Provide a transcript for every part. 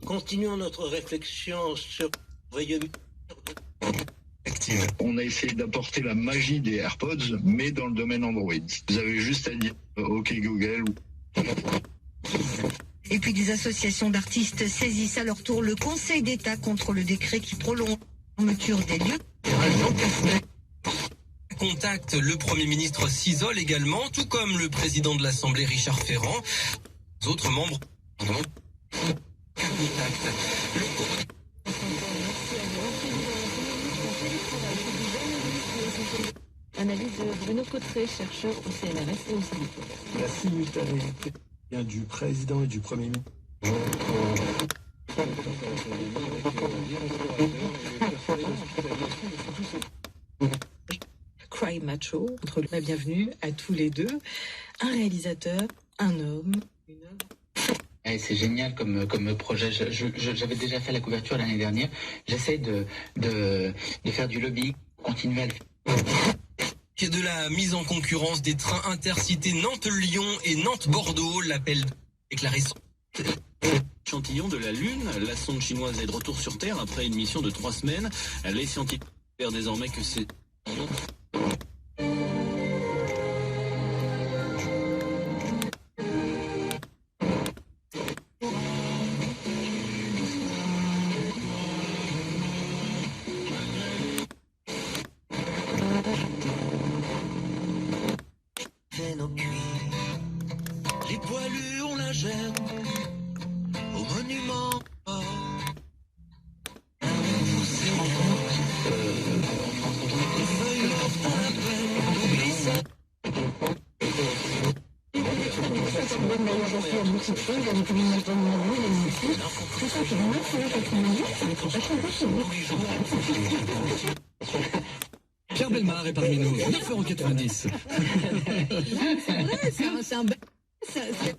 Continuons notre réflexion sur rayonnement. On a essayé d'apporter la magie des AirPods, mais dans le domaine Android. Vous avez juste à dire OK Google. Et puis des associations d'artistes saisissent à leur tour le Conseil d'État contre le décret qui prolonge la fermeture des lieux. Contacte, le Premier ministre s'isole également, tout comme le président de l'Assemblée Richard Ferrand. Les autres membres Analyse de Bruno Cotterêt, chercheur au CNRS et au CNRS. La simultanéité du président et du Premier ministre. Cry Macho, entre la bienvenue à tous les deux, un réalisateur, un homme, une œuvre. C'est génial comme projet. J'avais déjà fait la couverture l'année dernière. J'essaie de faire du lobby, continuer à le faire. De la mise en concurrence des trains intercités Nantes-Lyon et Nantes-Bordeaux, l'appel déclaré. Échantillon de la Lune, la sonde chinoise est de retour sur Terre après une mission de 3 semaines. Les scientifiques espèrent désormais que c'est... Les poilus on la gemme au monument. Pierre Bellemare est parmi nous, 9,90 €. C'est vrai, c'est un bel... Est-ce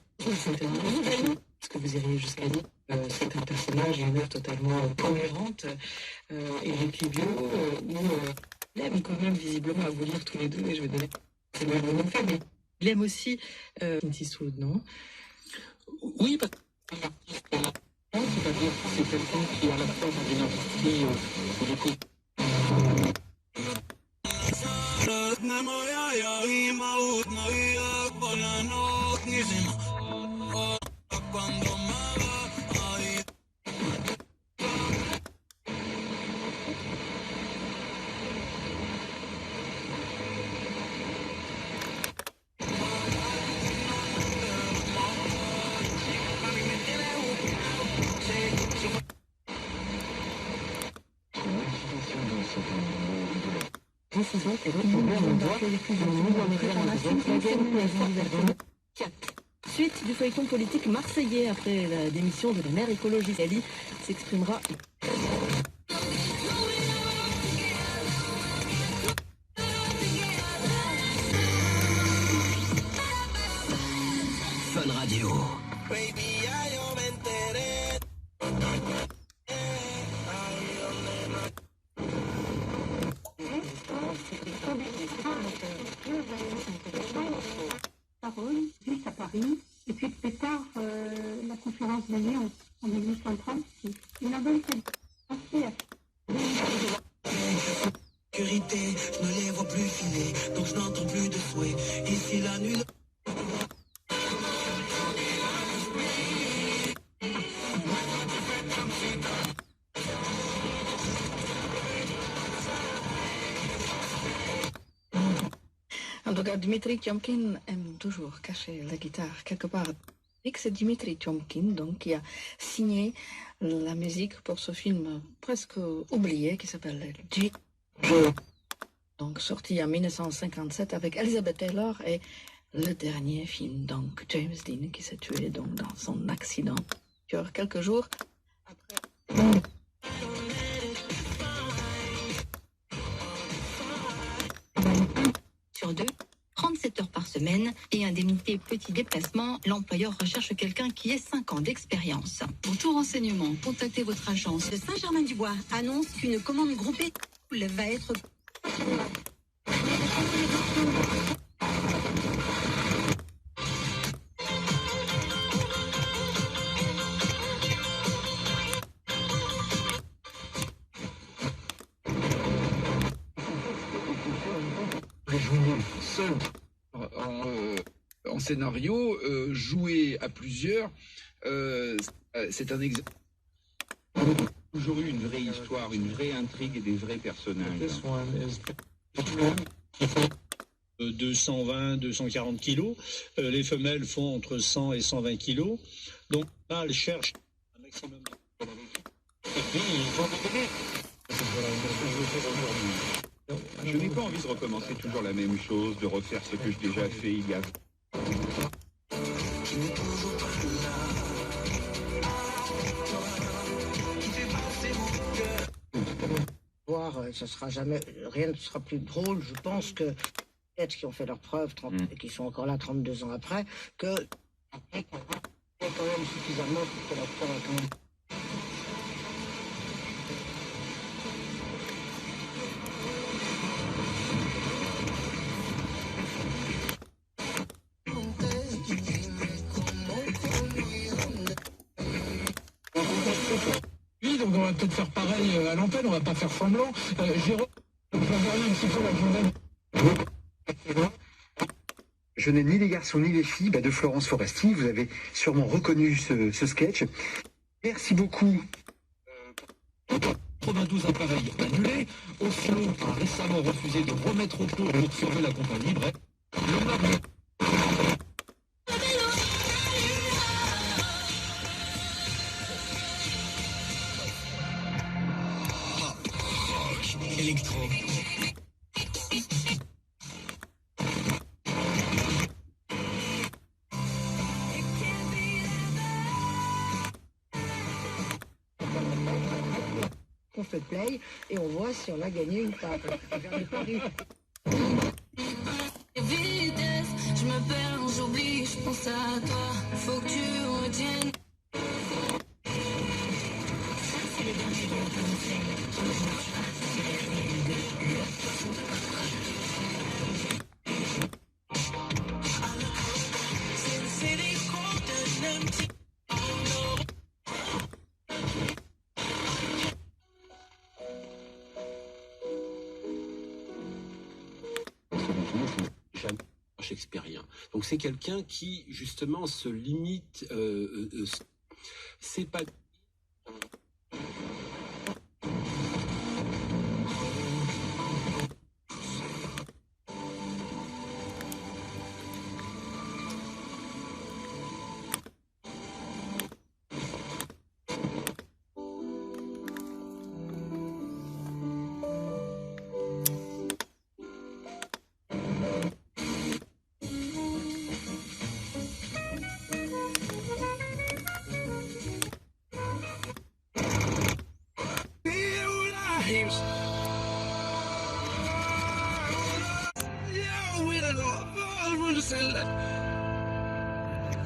que vous iriez jusqu'à dire c'est un personnage et une œuvre totalement cohérente et l'équilibre où il aime quand même visiblement à vous lire tous les deux et je vais donner c'est le nom fait, mais il aime aussi Clint Eastwood, non? Oui, parce que c'est-à-dire que c'est quelqu'un qui est à la fois dans une industrie où les coups... Suite du feuilleton politique marseillais après la démission de la maire écologiste. Ali s'exprimera. Fun Radio. Parole, juste à Paris, et puis plus tard, la conférence de Lyon en 1836. Une bonne Sécurité, je ne les vois plus filer, donc je n'entends plus de souhait. Ici la nuit. En tout cas, Dmitri Tiomkin aime toujours cacher la guitare quelque part. C'est Dmitri Tiomkin donc, qui a signé la musique pour ce film presque oublié qui s'appelle G. Donc sorti en 1957 avec Elizabeth Taylor et le dernier film, donc James Dean qui s'est tué donc, dans son accident quelques jours après. Sur 2, 37 heures par semaine et indemnité petit déplacement, l'employeur recherche quelqu'un qui ait 5 ans d'expérience. Pour tout renseignement, contactez votre agence de Saint-Germain-du-Bois. Annonce qu'une commande groupée va être... en scénario, jouer à plusieurs, c'est un exemple. Toujours eu une vraie histoire, une vraie intrigue et des vrais personnages. 220, 240 kilos. Les femelles font entre 100 et 120 kilos. Donc, là, elles cherchent un maximum. Je n'ai pas envie de recommencer toujours la même chose, de refaire ce que j'ai déjà fait il y a... Ça sera jamais, rien ne sera plus drôle. Je pense que qui ont fait leurs preuves et qui sont encore là 32 ans après, que c'est quand même suffisamment pour que l'acteur a quand même... Donc on va peut-être faire pareil à l'antenne, on va pas faire semblant. Jérôme, je vais regarder un petit peu la journée. Je n'ai ni les garçons ni les filles de Florence Foresti. Vous avez sûrement reconnu ce sketch. Merci beaucoup. 92 appareils annulés. Oslo a récemment refusé de remettre au pot pour sauver la compagnie. Bref, le mardi. Électro. On fait play et on voit si on a gagné ou pas. Regardez Paris. Vitesse, je me perds, j'oublie, je pense à toi. Faut que tu retiennes. Shakespearien. Donc c'est quelqu'un qui justement se limite, c'est pas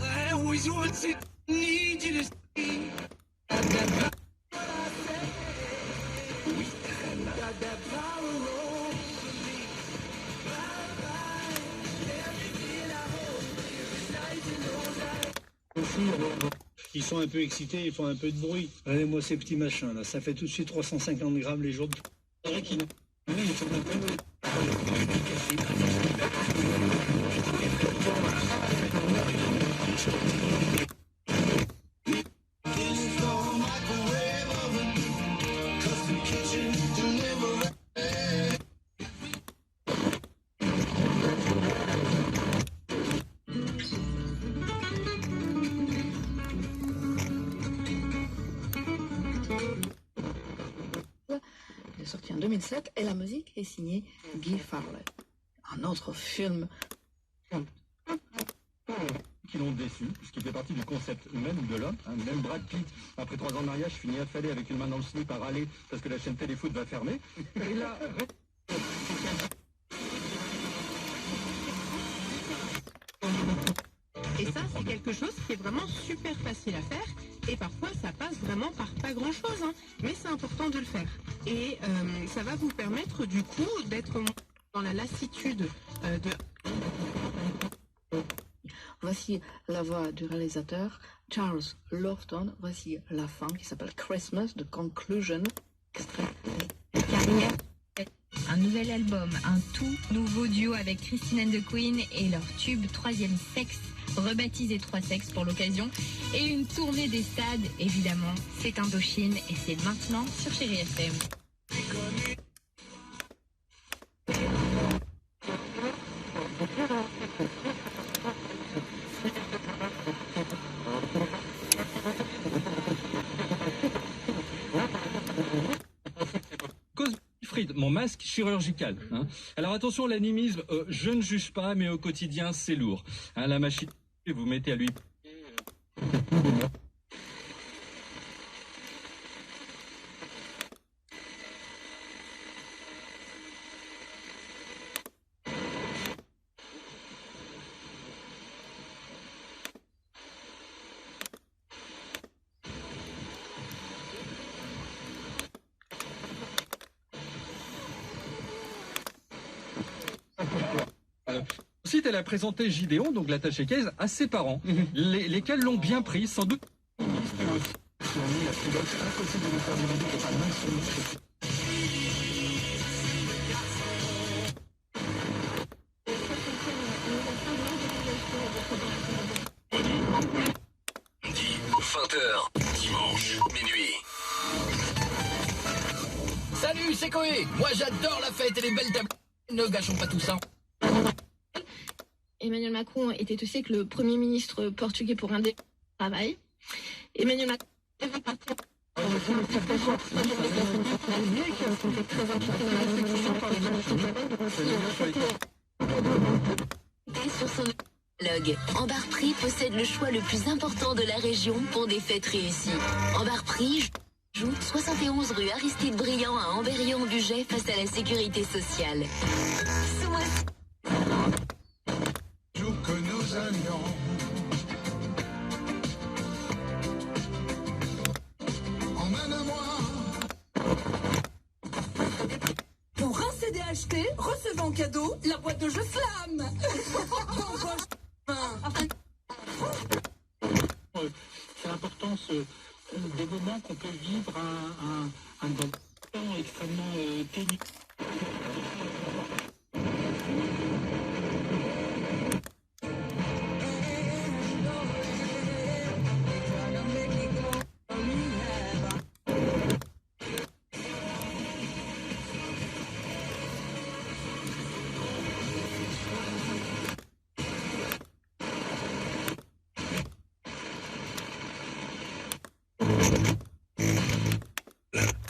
I always wanted, need you to see. Ils sont un peu excités, ils font un peu de bruit. Regardez-moi ces petits machins là, ça fait tout de suite 350 grammes les jours de... C'est vrai qu'ils... Oui, ils font un peu... Il est sorti en 2007 et la musique est signée Guy Farley. Un autre film qui l'ont déçu, ce qui fait partie du concept même de l'homme. Même Brad Pitt, après 3 ans de mariage, finit affalé avec une main dans le slip à râler parce que la chaîne Téléfoot va fermer. Et là... Et ça, c'est quelque chose qui est vraiment super facile à faire. Et parfois, ça passe vraiment par pas grand-chose. Hein. Mais c'est important de le faire. Et ça va vous permettre, du coup, d'être dans la lassitude de... Voici la voix du réalisateur Charles Laughton. Voici la fin qui s'appelle Christmas, The Conclusion. Extrait. un nouvel album, un tout nouveau duo avec Christine and the Queen et leur tube Troisième Sexe, rebaptisé Trois Sexes pour l'occasion, et une tournée des stades, évidemment. C'est Indochine et c'est maintenant sur Chérie FM. Mon masque chirurgical. Hein. Alors attention, l'animisme, je ne juge pas, mais au quotidien, c'est lourd. Hein, la machine, vous mettez à lui. Ensuite, elle a présenté Gideon, donc l'attaché case, à ses parents, lesquels l'ont bien pris, sans doute. Lundi, 20h, dimanche, minuit. Salut, c'est Koé. Moi, j'adore la fête et les belles tables. Ne gâchons pas tout ça. Emmanuel Macron était aussi le premier ministre portugais pour un travail. Emmanuel Macron devait partir. Sur son catalogue, Embarprix possède le choix le plus important de la région pour des fêtes réussies. Embarprix joue 71 rue Aristide Briand à Ambérieu-en-Bugey face à la sécurité sociale. Ce mois-ci, Que nous allions. Emmène-moi. Pour un CD acheté, recevez en cadeau la boîte de jeux Slam. C'est l'importance des moments qu'on peut vivre un temps extrêmement pénible.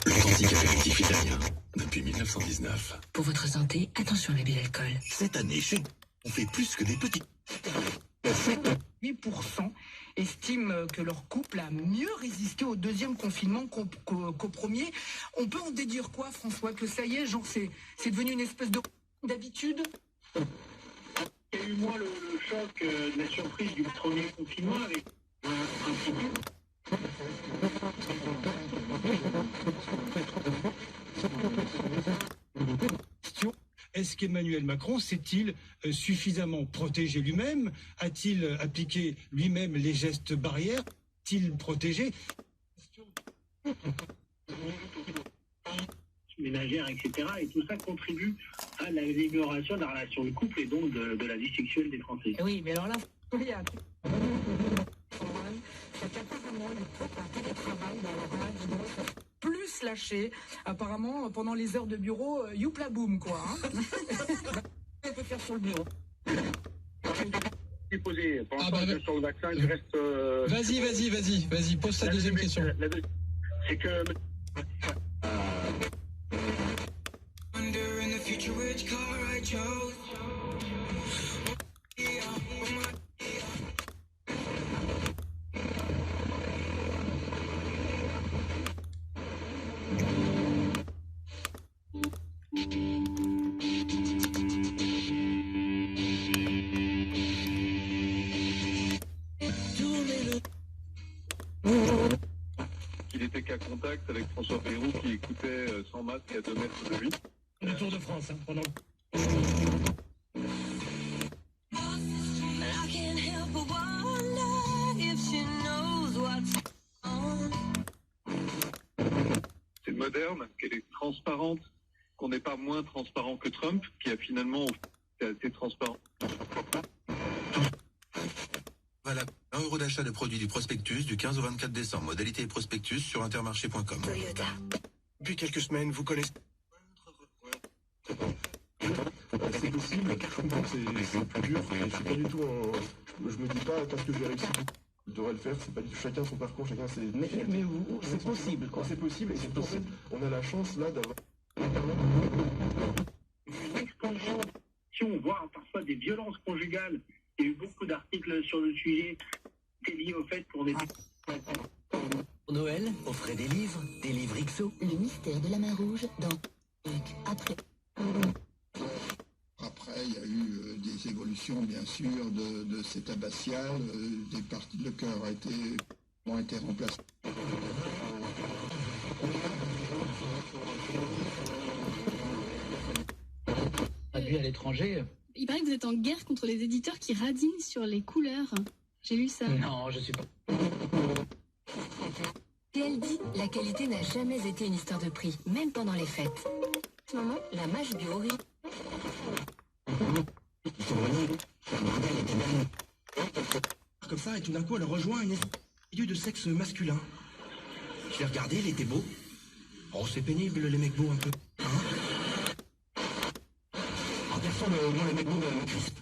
L'authentique apéritif italien, depuis 1919. pour votre santé, attention l'abus d'alcool. Cette année, chez nous, on fait plus que des petits. 8% estiment que leur couple a mieux résisté au deuxième confinement qu'au premier. On peut en déduire quoi, François? Que ça y est, genre c'est devenu une espèce d'habitude? Il y a eu moins le choc de la surprise du premier confinement avec un petit peu. Est-ce qu'Emmanuel Macron s'est-il suffisamment protégé lui-même? A-t-il appliqué lui-même les gestes barrières? A-t-il protégé? Ménagère, etc. Et tout ça contribue à l'amélioration de la relation de couple et donc de la vie sexuelle des Français. Oui, mais alors là, il y a un truc. Plus lâché, apparemment, pendant les heures de bureau, youpla boum, quoi. Hein. On peut faire sur le bureau. Posé, sur le vaccin, il reste... Vas-y, pose ta deuxième question. C'est que... Il était qu'à contact avec François Bayrou qui écoutait sans masque à 2 mètres de lui. Le Tour de France, hein, pendant... C'est moderne, qu'elle est transparente qu'on n'est pas moins transparent que Trump, qui a finalement été assez transparent. Voilà, 1 € d'achat de produits du prospectus du 15 au 24 décembre. Modalité et prospectus sur intermarché.com. Toyota. Depuis quelques semaines, vous connaissez... C'est possible, je comprends que c'est plus dur, je suis pas du tout en... Je me dis pas parce que j'ai réussi, je devrais le faire, c'est pas du tout, chacun son parcours, chacun ses... Mais vous, c'est possible, quoi. C'est possible, et c'est possible. On a la chance là d'avoir... Une explosion, voire parfois des violences conjugales. Il y a eu beaucoup d'articles sur le sujet. C'est lié au fait qu'on est... Pour Noël, offrez des livres XO. Le mystère de la main rouge dans après. Après, il y a eu des évolutions, bien sûr, de cet abbatial. Des parties de cœur ont été remplacées. Traduit à l'étranger. Il paraît que vous êtes en guerre contre les éditeurs qui radinent sur les couleurs. J'ai lu ça. Non, je suis pas... TLD, la qualité n'a jamais été une histoire de prix, même pendant les fêtes. En ce moment, la mâche bio Comme ça, et tout d'un coup, elle rejoint une individu de sexe masculin. Je l'ai regardé, il était beau. Oh, c'est pénible, les mecs beaux un peu. Hein? En personne, moi, les mecs beaux, me crispent.